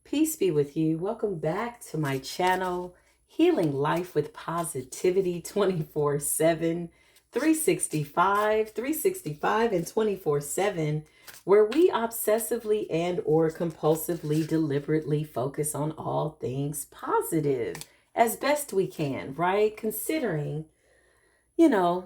Peace be with you. Welcome back to my channel, Healing Life with Positivity 24/7, 365, and 24/7, where we obsessively and or compulsively deliberately focus on all things positive as best we can, right? Considering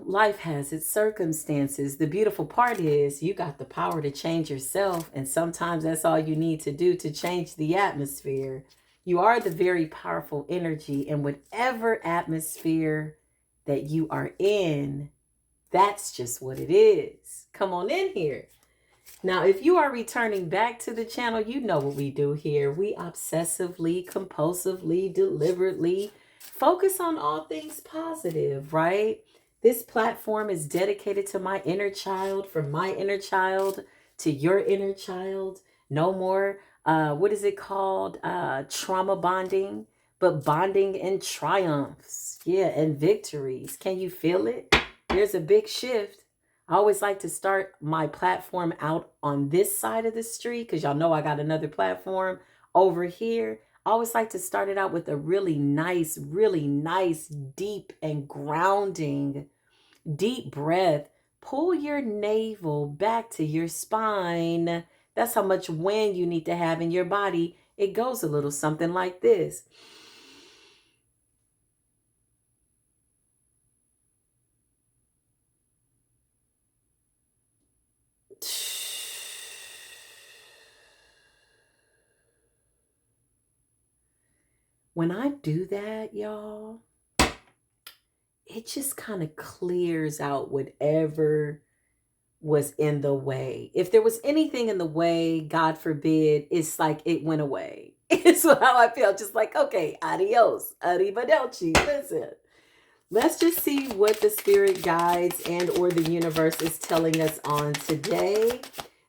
life has its circumstances. The beautiful part is you got the power to change yourself. And sometimes that's all you need to do to change the atmosphere. You are the very powerful energy in whatever atmosphere that you are in. That's just what it is. Come on in here. Now, if you are returning back to the channel, you know what we do here. We obsessively, compulsively, deliberately focus on all things positive, right? This platform is dedicated to my inner child, from my inner child to your inner child. No more, what is it called? Trauma bonding, but bonding in triumphs. Yeah, and victories. Can you feel it? There's a big shift. I always like to start my platform out on this side of the street because y'all know I got another platform over here. I always like to start it out with a really nice, deep and grounding, deep breath. Pull your navel back to your spine. That's how much wind you need to have in your body. It goes a little something like this. When I do that, y'all, it just kind of clears out whatever was in the way. If there was anything in the way, God forbid, it's like it went away. It's how I feel. Just like, okay, adios, arrivederci. Listen, let's just see what the spirit guides and or the universe is telling us on today.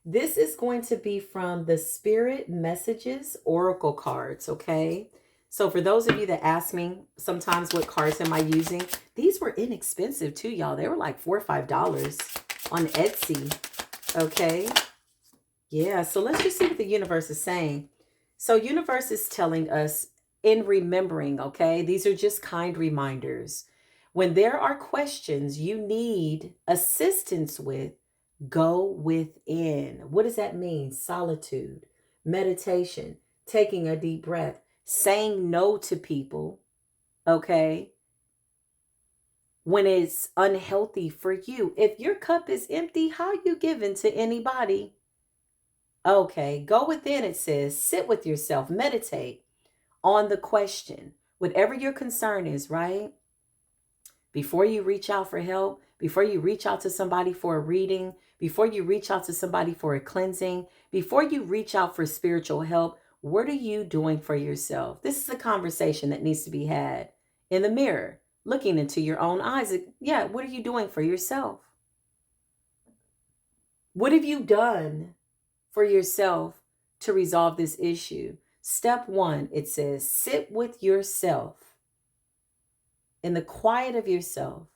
This is going to be from the Spirit Messages Oracle cards, okay? So for those of you that ask me sometimes what cards am I using, these were inexpensive too, y'all. They were like $4 or $5 on Etsy, okay? Yeah, so let's just see what the universe is saying. So universe is telling us in remembering, okay? These are just kind reminders. When there are questions you need assistance with, go within. What does that mean? Solitude, meditation, taking a deep breath, saying no to people, okay? When it's unhealthy for you. If your cup is empty, how you giving to anybody? Okay, go within, it says. Sit with yourself, meditate on the question. Whatever your concern is, right? Before you reach out for help, before you reach out to somebody for a reading, before you reach out to somebody for a cleansing, before you reach out for spiritual help, what are you doing for yourself? This is a conversation that needs to be had in the mirror, looking into your own eyes. Yeah, what are you doing for yourself? What have you done for yourself to resolve this issue? Step 1, it says, sit with yourself in the quiet of yourself.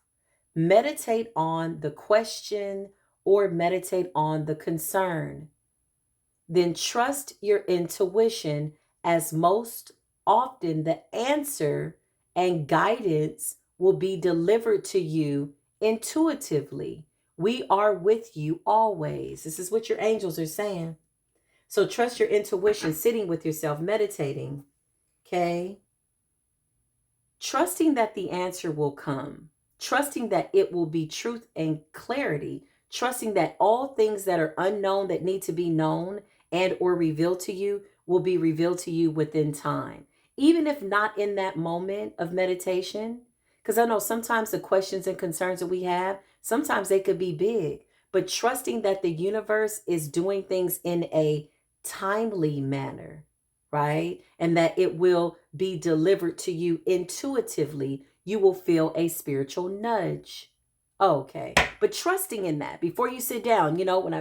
Meditate on the question or meditate on the concern. Then trust your intuition, as most often the answer and guidance will be delivered to you intuitively. We are with you always. This is what your angels are saying. So trust your intuition, sitting with yourself, meditating, okay? Trusting that the answer will come. Trusting that it will be truth and clarity. Trusting that all things that are unknown that need to be known and or revealed to you will be revealed to you within time. Even if not in that moment of meditation. Because I know sometimes the questions and concerns that we have, sometimes they could be big. But trusting that the universe is doing things in a timely manner, right? And that it will be delivered to you intuitively. You will feel a spiritual nudge. Okay. But trusting in that before you sit down,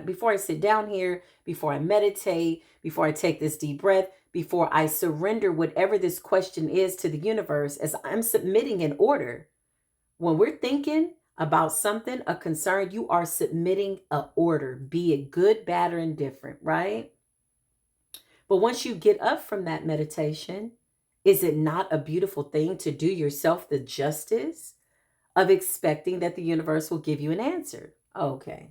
before I sit down here, before I meditate, before I take this deep breath, before I surrender whatever this question is to the universe, as I'm submitting an order. When we're thinking about something, a concern, you are submitting an order, be it good, bad, or indifferent, right? But once you get up from that meditation, is it not a beautiful thing to do yourself the justice of expecting that the universe will give you an answer? Okay.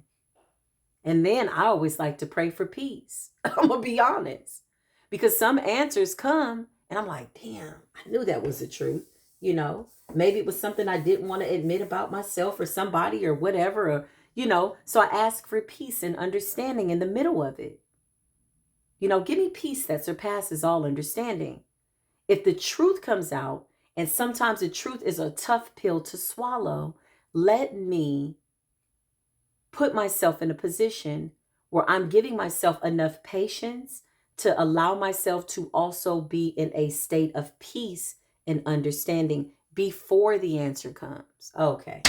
And then I always like to pray for peace. I'm going to be honest. Because some answers come and I'm like, damn, I knew that was the truth. You know, maybe it was something I didn't want to admit about myself or somebody or whatever. Or, you know, so I ask for peace and understanding in the middle of it. You know, give me peace that surpasses all understanding. If the truth comes out, and sometimes the truth is a tough pill to swallow, let me put myself in a position where I'm giving myself enough patience to allow myself to also be in a state of peace and understanding before the answer comes. Okay.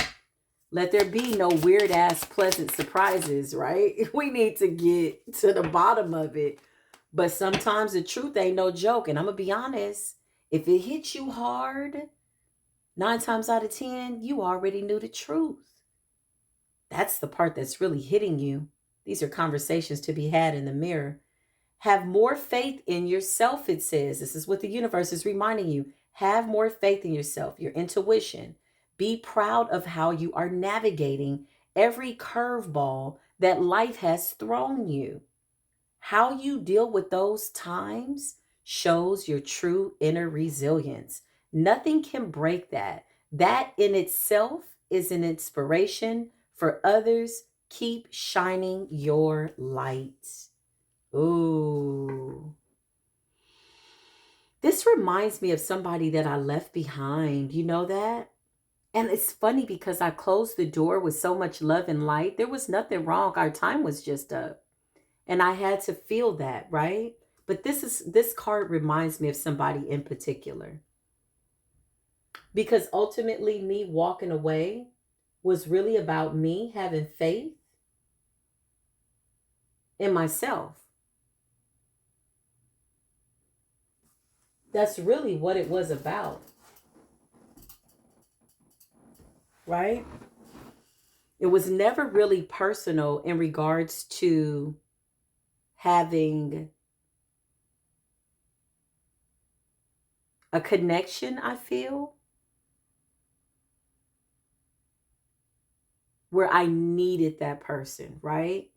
Let there be no weird ass pleasant surprises, right? We need to get to the bottom of it. But sometimes the truth ain't no joke. And I'm going to be honest, if it hits you hard, 9 times out of 10, you already knew the truth. That's the part that's really hitting you. These are conversations to be had in the mirror. Have more faith in yourself, it says. This is what the universe is reminding you. Have more faith in yourself, your intuition. Be proud of how you are navigating every curveball that life has thrown you. How you deal with those times shows your true inner resilience. Nothing can break that. That in itself is an inspiration for others. Keep shining your light. Ooh. This reminds me of somebody that I left behind. You know that? And it's funny because I closed the door with so much love and light. There was nothing wrong. Our time was just up. And I had to feel that, right? But this card reminds me of somebody in particular. Because ultimately me walking away was really about me having faith in myself. That's really what it was about. Right? It was never really personal in regards to having a connection, I feel, where I needed that person, right?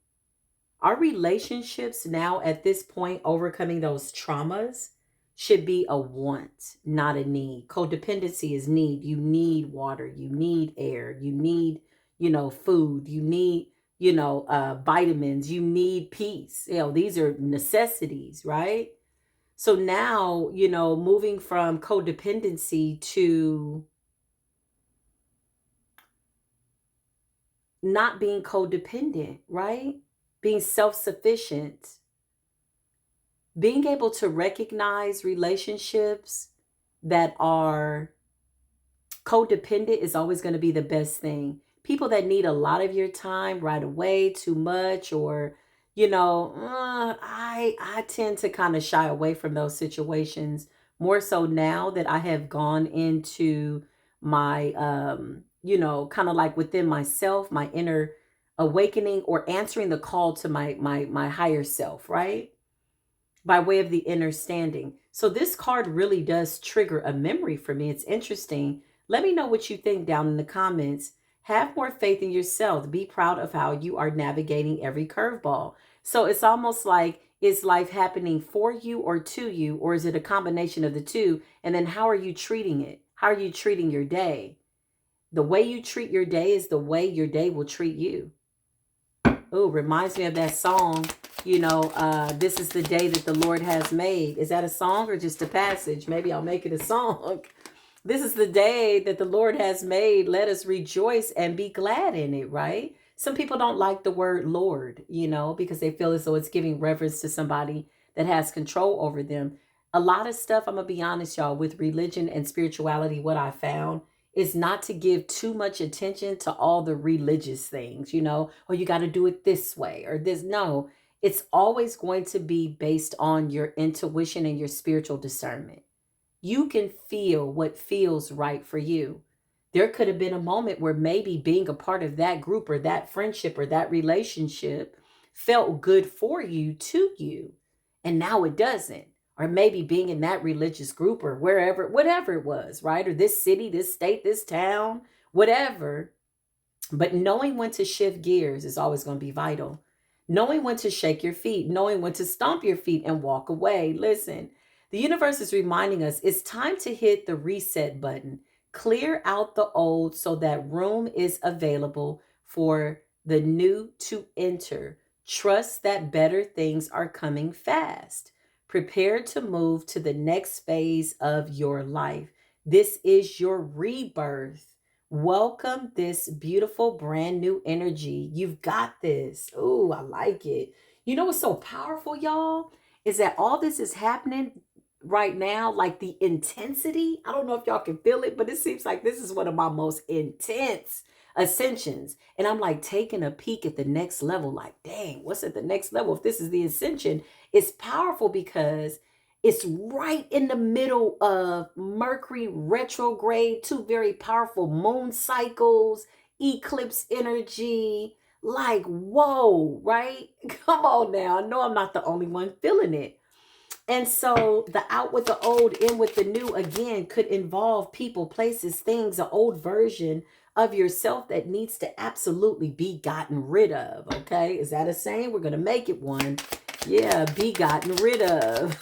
Our relationships now at this point, overcoming those traumas, should be a want, not a need. Codependency is need. You need water. You need air. You need, food. You need, vitamins. You need peace. These are necessities, right? So now, moving from codependency to not being codependent, right? Being self-sufficient, being able to recognize relationships that are codependent is always going to be the best thing. People that need a lot of your time right away, too much, or, I tend to kind of shy away from those situations more so now that I have gone into my, kind of like within myself, my inner awakening or answering the call to my higher self, right? By way of the understanding. So this card really does trigger a memory for me. It's interesting. Let me know what you think down in the comments. Have more faith in yourself. Be proud of how you are navigating every curveball. So it's almost like, is life happening for you or to you, or is it a combination of the two? And then how are you treating it? How are you treating your day? The way you treat your day is the way your day will treat you. Oh, reminds me of that song, this is the day that the Lord has made. Is that a song or just a passage? Maybe I'll make it a song. This is the day that the Lord has made. Let us rejoice and be glad in it, right? Some people don't like the word Lord, because they feel as though it's giving reverence to somebody that has control over them. A lot of stuff, I'm going to be honest, y'all, with religion and spirituality, what I found is not to give too much attention to all the religious things, or you got to do it this way or this. No, it's always going to be based on your intuition and your spiritual discernment. You can feel what feels right for you. There could have been a moment where maybe being a part of that group or that friendship or that relationship felt good for you, to you. and now it doesn't. Or maybe being in that religious group or wherever, whatever it was, right? Or this city, this state, this town, whatever. But knowing when to shift gears is always going to be vital. Knowing when to shake your feet, knowing when to stomp your feet and walk away. Listen, the universe is reminding us it's time to hit the reset button, clear out the old so that room is available for the new to enter. Trust that better things are coming fast. Prepare to move to the next phase of your life. This is your rebirth. Welcome this beautiful brand new energy. You've got this. Oh, I like it. You know what's so powerful, y'all? Is that all this is happening right now, like the intensity. I don't know if y'all can feel it, but it seems like this is one of my most intense ascensions. And I'm like taking a peek at the next level, like, dang, what's at the next level? If this is the ascension, it's powerful because it's right in the middle of Mercury retrograde, two very powerful moon cycles, eclipse energy. Like, whoa, right? Come on now. I know I'm not the only one feeling it. And so the out with the old, in with the new again could involve people, places, things, an old version of yourself that needs to absolutely be gotten rid of. Okay. Is that a saying? We're going to make it one. Yeah. Be gotten rid of.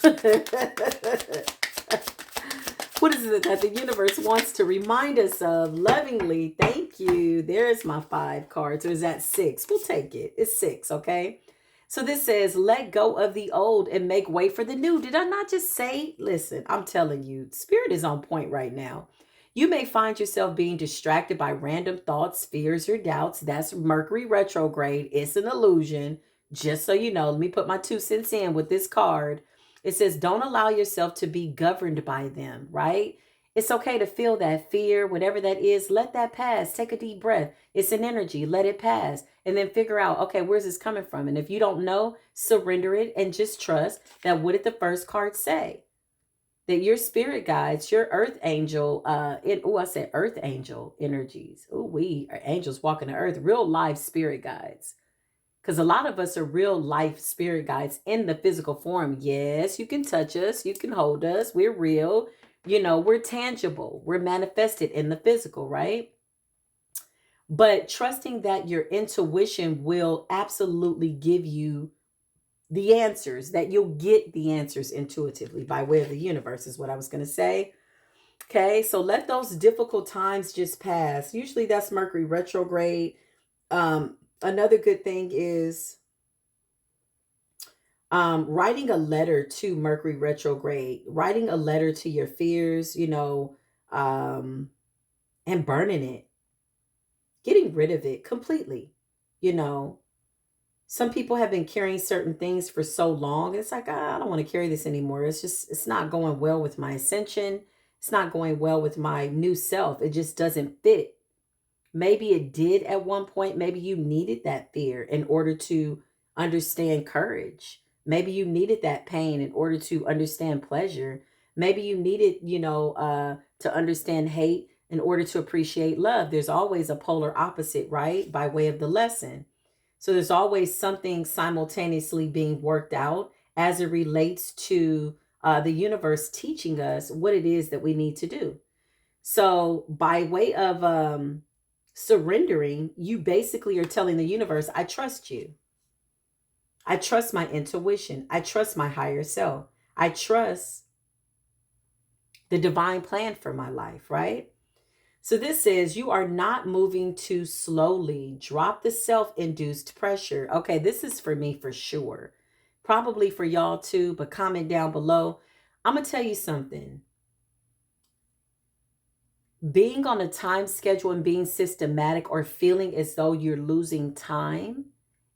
What is it that the universe wants to remind us of lovingly? Thank you. There's my 5 cards. Or is that 6? We'll take it. It's 6. Okay. So this says, let go of the old and make way for the new. Did I not just say? Listen, I'm telling you, spirit is on point right now. You may find yourself being distracted by random thoughts, fears, or doubts. That's Mercury retrograde. It's an illusion. Just so you know, let me put my 2 cents in with this card. It says, don't allow yourself to be governed by them, right? It's okay to feel that fear, whatever that is. Let that pass. Take a deep breath. It's an energy. Let it pass. And then figure out, okay, where's this coming from? And if you don't know, surrender it and just trust that what did the first card say? That your spirit guides, your earth angel, I said earth angel energies. Oh, we are angels walking the earth, real life spirit guides. Because a lot of us are real life spirit guides in the physical form. Yes, you can touch us. You can hold us. We're real. You know, we're tangible. We're manifested in the physical, right? But trusting that your intuition will absolutely give you the answers, that you'll get the answers intuitively by way of the universe is what I was going to say. Okay, so let those difficult times just pass. Usually that's Mercury retrograde. Another good thing is writing a letter to Mercury retrograde, writing a letter to your fears, and burning it, getting rid of it completely. You know, some people have been carrying certain things for so long. It's like, I don't want to carry this anymore. It's not going well with my ascension. It's not going well with my new self. It just doesn't fit. Maybe it did at one point. Maybe you needed that fear in order to understand courage. Maybe you needed that pain in order to understand pleasure. Maybe you needed, to understand hate in order to appreciate love. There's always a polar opposite, right? By way of the lesson. So there's always something simultaneously being worked out as it relates to the universe teaching us what it is that we need to do. So by way of surrendering, you basically are telling the universe, I trust you. I trust my intuition. I trust my higher self. I trust the divine plan for my life, right? So this says you are not moving too slowly. Drop the self-induced pressure. Okay, this is for me for sure. Probably for y'all too, but comment down below. I'm going to tell you something. Being on a time schedule and being systematic or feeling as though you're losing time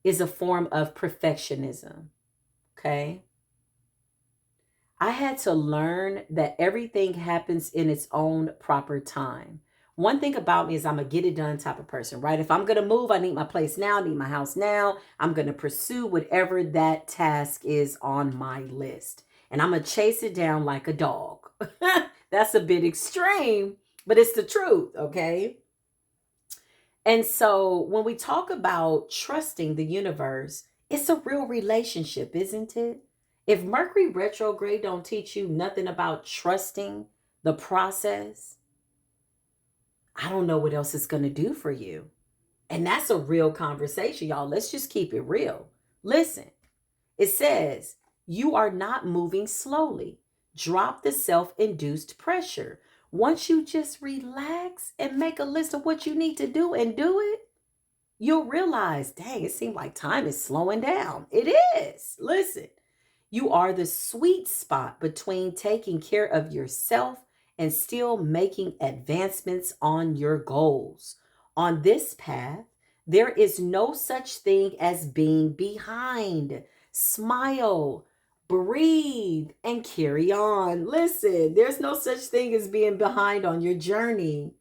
is a form of perfectionism. Okay. I had to learn that everything happens in its own proper time. One thing about me is I'm a get it done type of person, right? If I'm going to move, I need my place now, I need my house now. I'm going to pursue whatever that task is on my list. And I'm going to chase it down like a dog. That's a bit extreme, but it's the truth, okay? And so when we talk about trusting the universe, it's a real relationship, isn't it? If Mercury retrograde don't teach you nothing about trusting the process, I don't know what else it's going to do for you. And that's a real conversation, y'all. Let's just keep it real. Listen, it says, you are not moving slowly. Drop the self induced pressure. Once you just relax and make a list of what you need to do and do it, you'll realize, dang, it seems like time is slowing down. It is. Listen, you are the sweet spot between taking care of yourself and still making advancements on your goals. On this path, there is no such thing as being behind. Smile, breathe, and carry on. Listen, there's no such thing as being behind on your journey.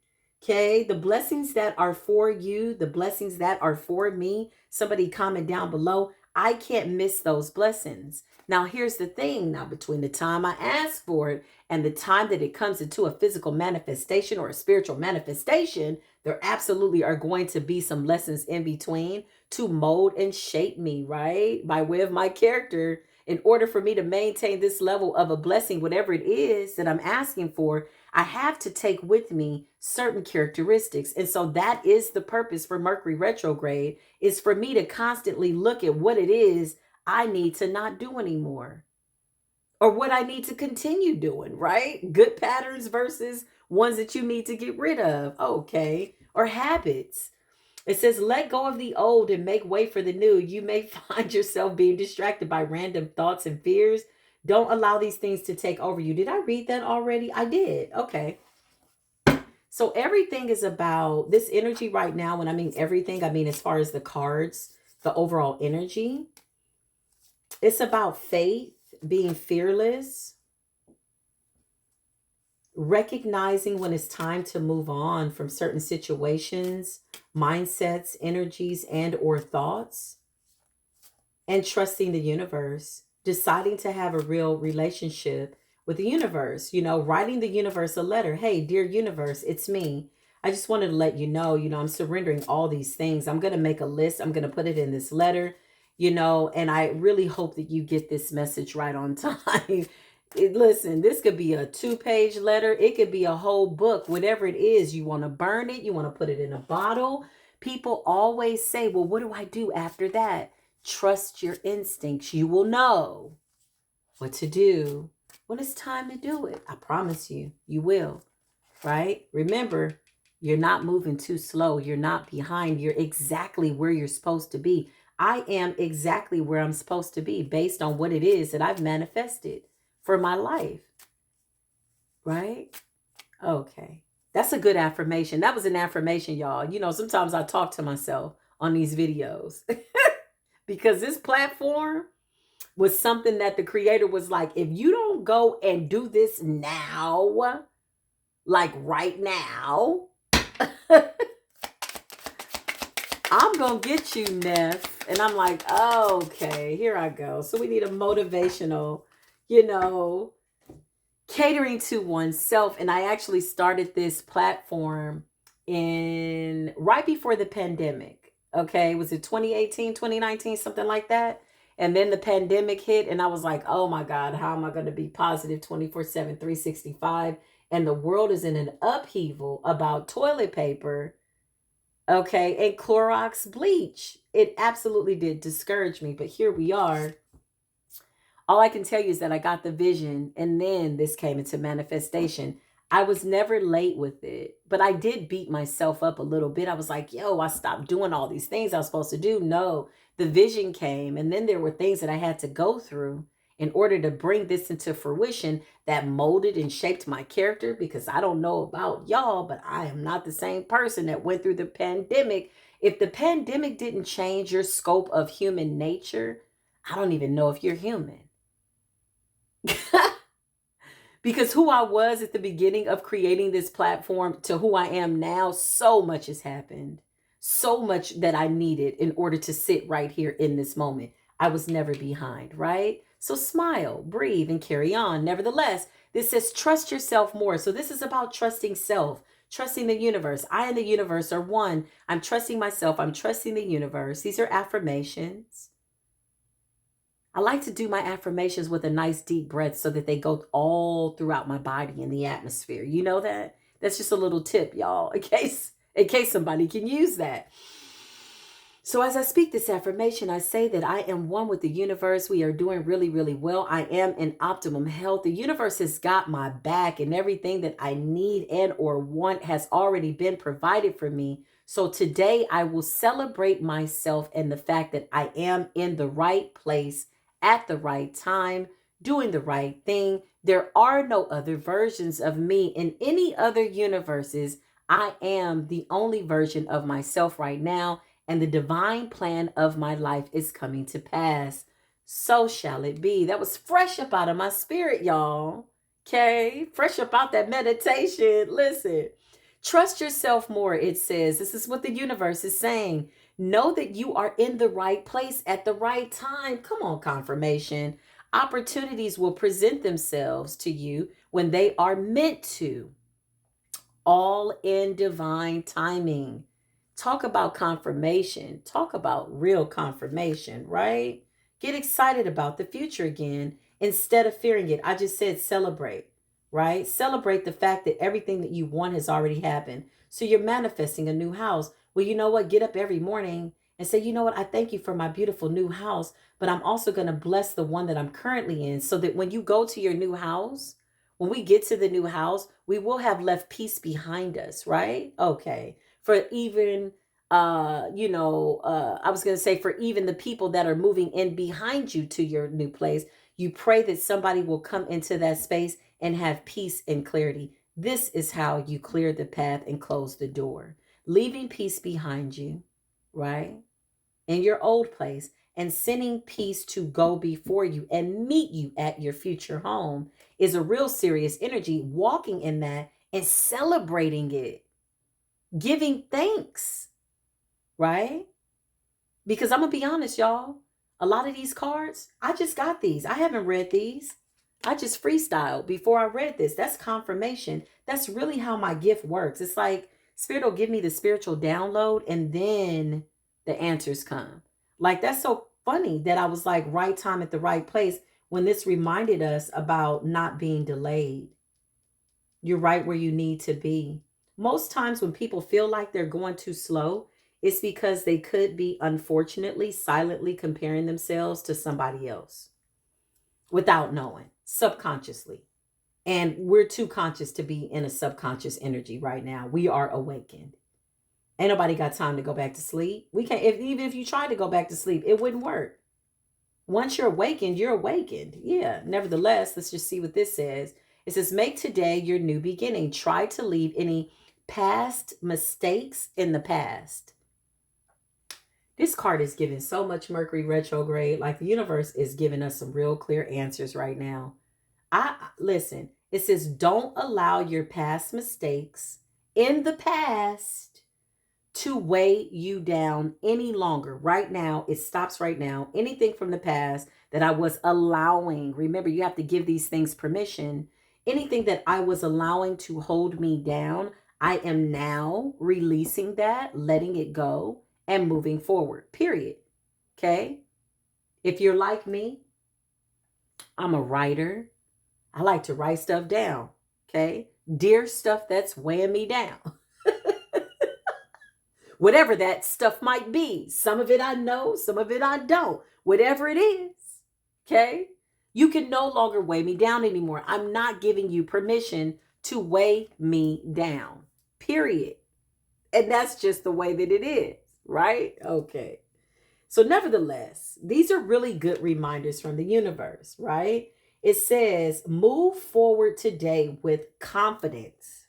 Okay, the blessings that are for you, the blessings that are for me, somebody comment down below. I can't miss those blessings. Now, here's the thing. Now, between the time I ask for it and the time that it comes into a physical manifestation or a spiritual manifestation, there absolutely are going to be some lessons in between to mold and shape me, right? By way of my character, in order for me to maintain this level of a blessing, whatever it is that I'm asking for, I have to take with me certain characteristics. And so that is the purpose for Mercury retrograde, is for me to constantly look at what it is I need to not do anymore, or what I need to continue doing, right? Good patterns versus ones that you need to get rid of. Okay. Or habits. It says, let go of the old and make way for the new. You may find yourself being distracted by random thoughts and fears. Don't allow these things to take over you. Did I read that already? I did. Okay. So everything is about this energy right now. When I mean everything, I mean as far as the cards, the overall energy. It's about faith, being fearless, recognizing when it's time to move on from certain situations, mindsets, energies, and or thoughts, and trusting the universe, deciding to have a real relationship with the universe, writing the universe a letter. Hey, dear universe, it's me. I just wanted to let you know, I'm surrendering all these things. I'm going to make a list. I'm going to put it in this letter, and I really hope that you get this message right on time. Listen, this could be a 2-page letter. It could be a whole book, whatever it is. You want to burn it. You want to put it in a bottle. People always say, well, what do I do after that? Trust your instincts. You will know what to do when it's time to do it. I promise you, you will, right? Remember, you're not moving too slow. You're not behind. You're exactly where you're supposed to be. I am exactly where I'm supposed to be based on what it is that I've manifested for my life, right? Okay. That's a good affirmation. That was an affirmation, y'all. Sometimes I talk to myself on these videos because this platform was something that the creator was like, if you don't go and do this now, like right now, I'm going to get you, Neff. And I'm like, oh, okay, here I go. So we need a motivational, catering to oneself. And I actually started this platform right before the pandemic. Okay. Was it 2018, 2019, something like that? And then the pandemic hit and I was like, oh my God, how am I going to be positive 24/7, 365? And the world is in an upheaval about toilet paper. Okay. And Clorox bleach. It absolutely did discourage me, but here we are. All I can tell you is that I got the vision and then this came into manifestation. I was never late with it, but I did beat myself up a little bit. I was like, yo, I stopped doing all these things I was supposed to do. No, the vision came. And then there were things that I had to go through in order to bring this into fruition that molded and shaped my character, because I don't know about y'all, but I am not the same person that went through the pandemic. If the pandemic didn't change your scope of human nature, I don't even know if you're human. Because who I was at the beginning of creating this platform to who I am now, so much has happened. So much that I needed in order to sit right here in this moment. I was never behind, right? So smile, breathe, and carry on. Nevertheless, this says trust yourself more. So this is about trusting self, trusting the universe. I and the universe are one. I'm trusting myself. I'm trusting the universe. These are affirmations. I like to do my affirmations with a nice deep breath so that they go all throughout my body and the atmosphere. You know that? That's just a little tip, y'all, in case somebody can use that. So as I speak this affirmation, I say that I am one with the universe. We are doing really, really well. I am in optimum health. The universe has got my back, and everything that I need and or want has already been provided for me. So today I will celebrate myself and the fact that I am in the right place at the right time, doing the right thing. There are no other versions of me in any other universes. I am the only version of myself right now, and the divine plan of my life is coming to pass. So shall it be. That was fresh up out of my spirit, y'all. Okay, fresh up out that meditation. Listen, trust yourself more, it says. This is what the universe is saying. Know that you are in the right place at the right time. Come on, confirmation. Opportunities will present themselves to you when they are meant to, all in divine timing. Talk about confirmation. Talk about real confirmation, right? Get excited about the future again instead of fearing it. I just said celebrate, right? Celebrate the fact that everything that you want has already happened. So you're manifesting a new house. Well, you know what? Get up every morning and say, you know what? I thank you for my beautiful new house, but I'm also going to bless the one that I'm currently in, so that when you go to your new house, when we get to the new house, we will have left peace behind us, right? Okay. For even I was going to say, for even the people that are moving in behind you to your new place, you pray that somebody will come into that space and have peace and clarity. This is how you clear the path and close the door, leaving peace behind you, right? In your old place, and sending peace to go before you and meet you at your future home is a real serious energy. Walking in that and celebrating it, giving thanks, right? Because I'm going to be honest, y'all, a lot of these cards, I just got these. I haven't read these. I just freestyled before I read this. That's confirmation. That's really how my gift works. It's like Spirit will give me the spiritual download and then the answers come. Like, that's so funny that I was like right time at the right place when this reminded us about not being delayed. You're right where you need to be. Most times when people feel like they're going too slow, it's because they could be, unfortunately, silently comparing themselves to somebody else without knowing, subconsciously. And we're too conscious to be in a subconscious energy right now. We are awakened. Ain't nobody got time to go back to sleep. We can't, even if you tried to go back to sleep, it wouldn't work. Once you're awakened, you're awakened. Yeah. Nevertheless, let's just see what this says. It says, make today your new beginning. Try to leave any past mistakes in the past. This card is giving so much Mercury retrograde. Like, the universe is giving us some real clear answers right now. Listen, it says, don't allow your past mistakes in the past to weigh you down any longer. Right now, it stops right now. Anything from the past that I was allowing, remember, you have to give these things permission. Anything that I was allowing to hold me down, I am now releasing that, letting it go, and moving forward, period. Okay? If you're like me, I'm a writer. I like to write stuff down. Okay? Dear stuff that's weighing me down. Whatever that stuff might be. Some of it I know, some of it I don't. Whatever it is, okay? You can no longer weigh me down anymore. I'm not giving you permission to weigh me down, period. And that's just the way that it is, right? Okay. So nevertheless, these are really good reminders from the universe, right? It says, move forward today with confidence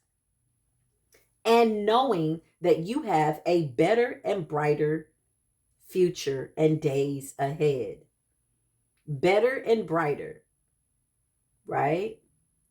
and knowing that you have a better and brighter future and days ahead. Better and brighter, right?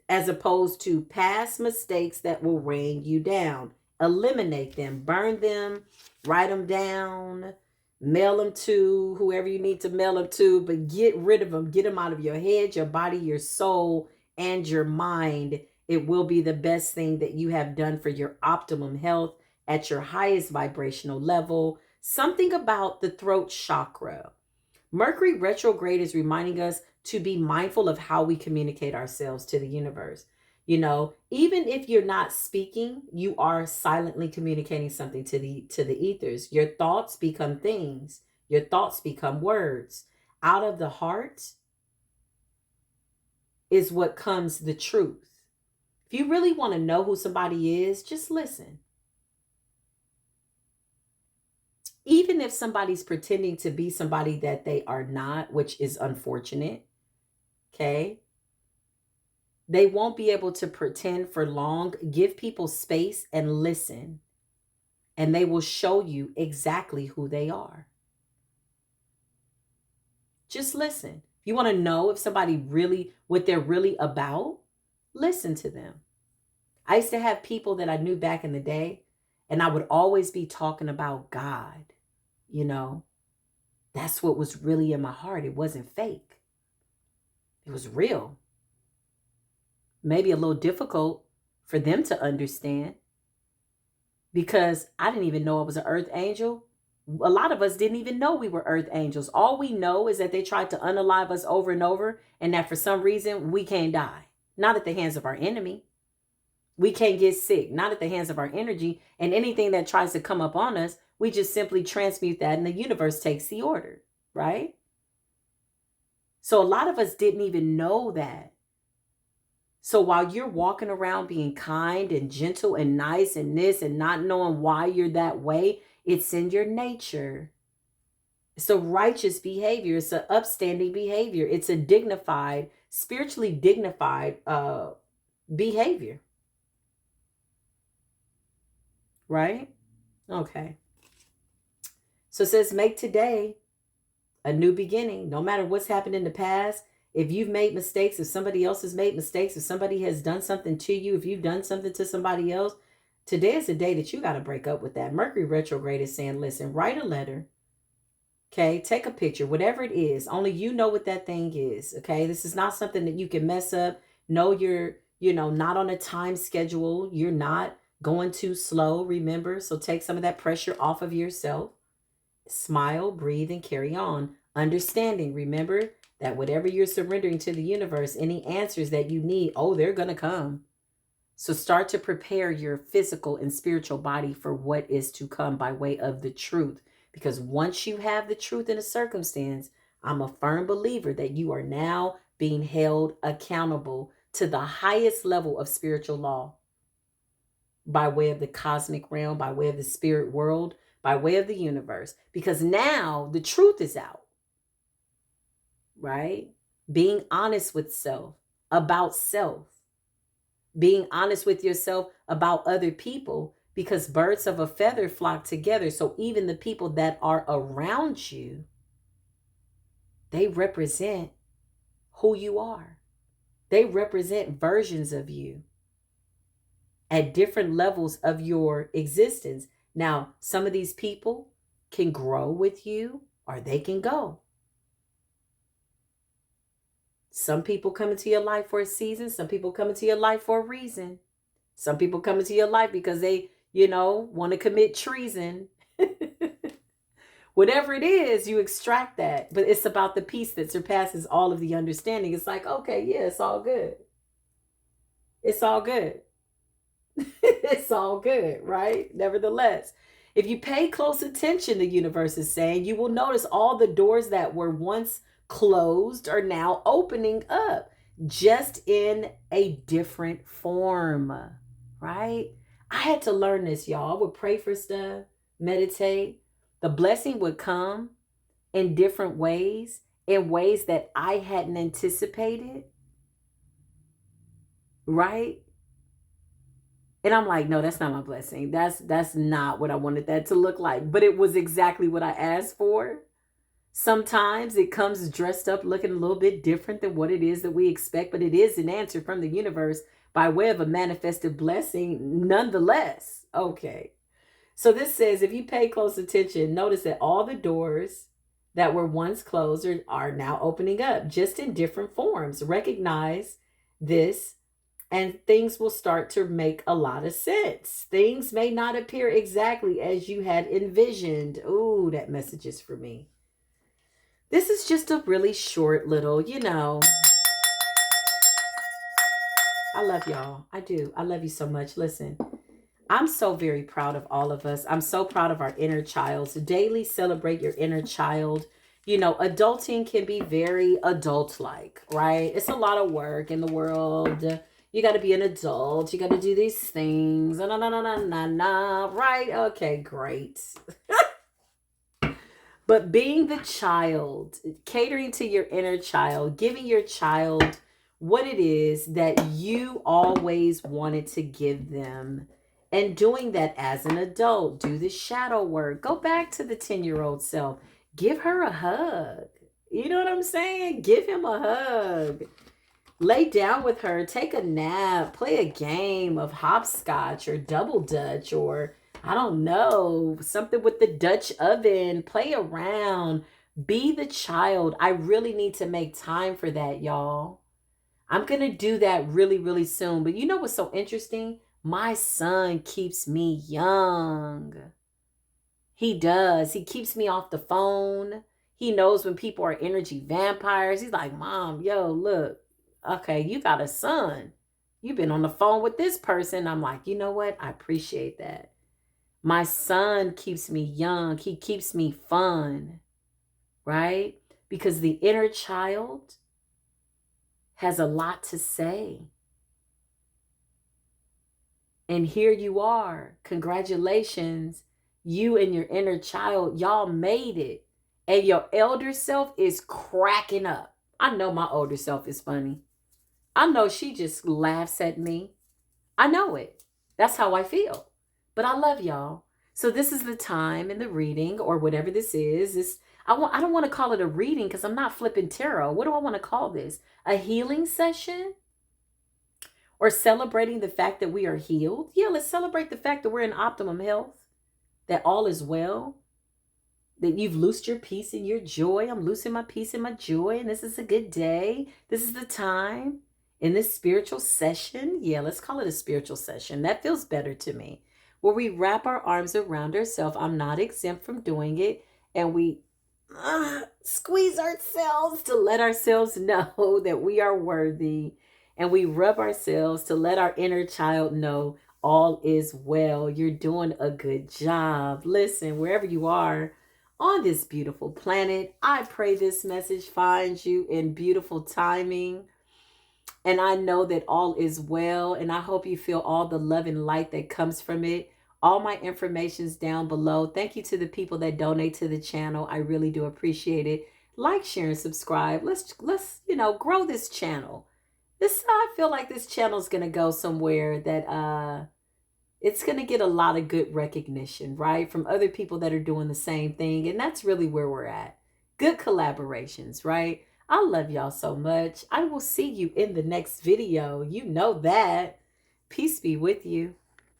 As opposed to past mistakes that will weigh you down. Eliminate them, burn them, write them down, mail them to whoever you need to mail them to, but get rid of them. Get them out of your head, your body, your soul, and your mind. It will be the best thing that you have done for your optimum health at your highest vibrational level. Something about the throat chakra. Mercury retrograde is reminding us to be mindful of how we communicate ourselves to the universe. You know, even if you're not speaking, you are silently communicating something to the ethers. Your thoughts become things. Your thoughts become words. Out of the heart is what comes the truth. If you really want to know who somebody is, just listen. Even if somebody's pretending to be somebody that they are not, which is unfortunate, okay? They won't be able to pretend for long. Give people space and listen, and they will show you exactly who they are. Just listen. If you want to know if somebody really, what they're really about, listen to them. I used to have people that I knew back in the day, and I would always be talking about God. You know, that's what was really in my heart. It wasn't fake, it was real. Maybe a little difficult for them to understand because I didn't even know I was an earth angel. A lot of us didn't even know we were earth angels. All we know is that they tried to unalive us over and over, and that for some reason we can't die. Not at the hands of our enemy. We can't get sick, not at the hands of our energy. And anything that tries to come up on us, we just simply transmute that and the universe takes the order, right? So a lot of us didn't even know that. So while you're walking around being kind and gentle and nice and this and not knowing why you're that way, it's in your nature. It's a righteous behavior. It's an upstanding behavior. It's a dignified, spiritually dignified behavior. Right? Okay. So it says, make today a new beginning. No matter what's happened in the past, if you've made mistakes, if somebody else has made mistakes, if somebody has done something to you, if you've done something to somebody else, today is the day that you got to break up with that. Mercury retrograde is saying, listen, write a letter. Okay, take a picture, whatever it is. Only you know what that thing is. Okay, this is not something that you can mess up. No, you're, not on a time schedule. You're not going too slow, remember? So take some of that pressure off of yourself. Smile, breathe, and carry on. Understanding, remember that whatever you're surrendering to the universe, any answers that you need, they're going to come. So start to prepare your physical and spiritual body for what is to come by way of the truth. Because once you have the truth in a circumstance, I'm a firm believer that you are now being held accountable to the highest level of spiritual law by way of the cosmic realm, by way of the spirit world, by way of the universe. Because now the truth is out, right? Being honest with self, about self. Being honest with yourself about other people, because birds of a feather flock together. So even the people that are around you, they represent who you are. They represent versions of you at different levels of your existence. Now, some of these people can grow with you or they can go. Some people come into your life for a season. Some people come into your life for a reason. Some people come into your life because they, want to commit treason. Whatever it is, you extract that. But it's about the peace that surpasses all of the understanding. It's like, okay, yeah, it's all good. It's all good. It's all good, right? Nevertheless, if you pay close attention, the universe is saying, you will notice all the doors that were once closed are now opening up, just in a different form, right? I had to learn this, y'all. I would pray for stuff, meditate. The blessing would come in different ways, in ways that I hadn't anticipated, right? And I'm like, no, that's not my blessing. That's not what I wanted that to look like. But it was exactly what I asked for. Sometimes it comes dressed up looking a little bit different than what it is that we expect, but it is an answer from the universe by way of a manifested blessing nonetheless. Okay. So this says, if you pay close attention, notice that all the doors that were once closed are now opening up, just in different forms. Recognize this, and things will start to make a lot of sense. Things may not appear exactly as you had envisioned. Ooh, that message is for me. This is just a really short little, I love y'all. I do. I love you so much. Listen, I'm so very proud of all of us. I'm so proud of our inner child. So daily celebrate your inner child. Adulting can be very adult-like, right? It's a lot of work in the world. You got to be an adult. You got to do these things. Na, na, na, na, na, na. Right? Okay, great. But being the child, catering to your inner child, giving your child what it is that you always wanted to give them, and doing that as an adult. Do the shadow work. Go back to the 10-year-old self. Give her a hug. You know what I'm saying? Give him a hug. Lay down with her. Take a nap. Play a game of hopscotch or double dutch, or I don't know, something with the Dutch oven. Play around. Be the child. I really need to make time for that, y'all. I'm going to do that really, really soon. But you know what's so interesting? My son keeps me young. He does. He keeps me off the phone. He knows when people are energy vampires. He's like, Mom, yo, look, okay, you got a son. You've been on the phone with this person. I'm like, you know what? I appreciate that. My son keeps me young. He keeps me fun, right? Because the inner child has a lot to say. And here you are. Congratulations. You and your inner child, y'all made it. And your elder self is cracking up. I know my older self is funny. I know she just laughs at me. I know it. That's how I feel. But I love y'all. So this is the time in the reading, or whatever this is. I don't want to call it a reading because I'm not flipping tarot. What do I want to call this? A healing session? Or celebrating the fact that we are healed? Yeah, let's celebrate the fact that we're in optimum health, that all is well, that you've loosed your peace and your joy. I'm loosing my peace and my joy, and this is a good day. This is the time in this spiritual session. Yeah, let's call it a spiritual session. That feels better to me. Where we wrap our arms around ourselves. I'm not exempt from doing it. And we squeeze ourselves to let ourselves know that we are worthy. And we rub ourselves to let our inner child know all is well. You're doing a good job. Listen, wherever you are on this beautiful planet, I pray this message finds you in beautiful timing. And I know that all is well. And I hope you feel all the love and light that comes from it. All my information's down below. Thank you to the people that donate to the channel. I really do appreciate it. Like, share, and subscribe. Let's grow this channel. I feel like this channel is going to go somewhere that it's going to get a lot of good recognition, right? From other people that are doing the same thing. And that's really where we're at. Good collaborations, right? I love y'all so much. I will see you in the next video. You know that. Peace be with you.